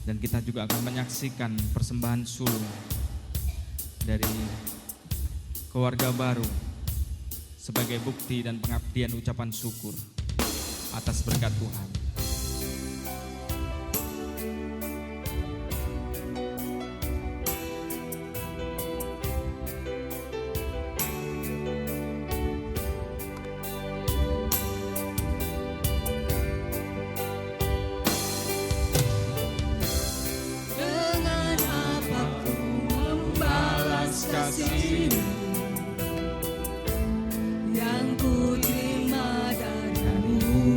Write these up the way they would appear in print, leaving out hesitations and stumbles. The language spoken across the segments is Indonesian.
Dan kita juga akan menyaksikan persembahan sulung dari keluarga baru sebagai bukti dan pengabdian ucapan syukur atas berkat Tuhan. Yang ku terima darimu,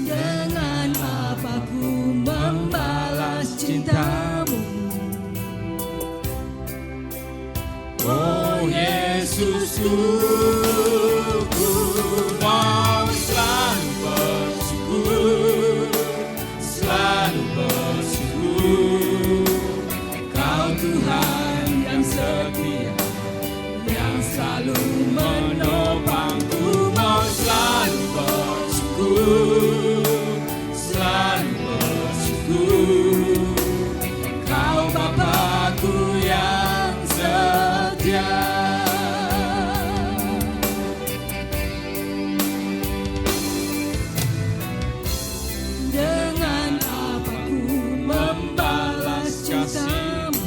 dengan apa ku membalas cintamu. Oh Yesusku, ku mau selalu bersyukur, selalu bersyukur. Kau Tuhan yang setia, yang selalu menopangku. Mau selalu bersyukur, selalu bersyukur. Kau Bapakku yang setia. Dengan apa ku membalas cintamu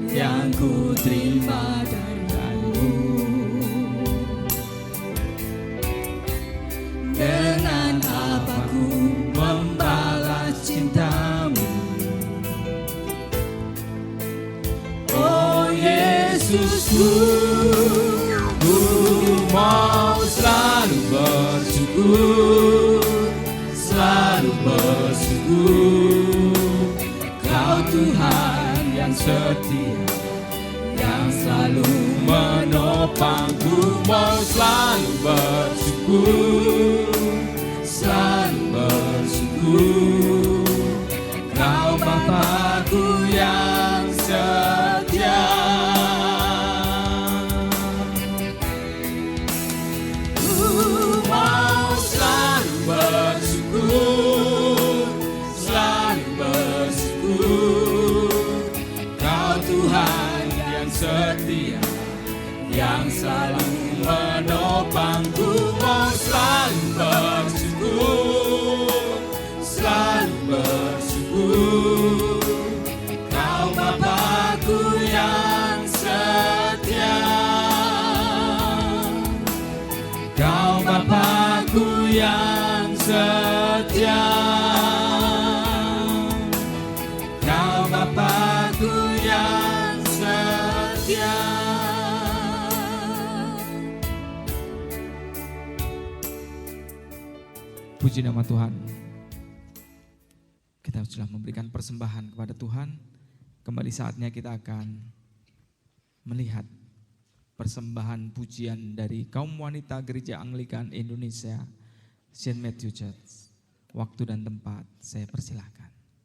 yang ku terima darimu. Dengan apa ku membalas cintamu. Oh Yesusku, ku mau selalu bersyukur, selalu bersyukur. Kau Tuhan yang setia, yang selalu menopangku. Mau selalu bersyukur, selalu bersyukur. Kau Bapakku yang setia. Ku mau selalu bersyukur, selalu bersyukur. Kau Tuhan yang setia, yang selalu menopangku. Mau selalu bersyukur, selalu bersyukur. Kau Bapakku yang setia, Kau Bapakku yang setia, Kau Bapakku yang setia. Puji nama Tuhan. Kita sudah memberikan persembahan kepada Tuhan. Kembali saatnya kita akan melihat persembahan pujian dari kaum wanita Gereja Anglikan Indonesia, St. Matthew Church. Waktu dan tempat saya persilahkan.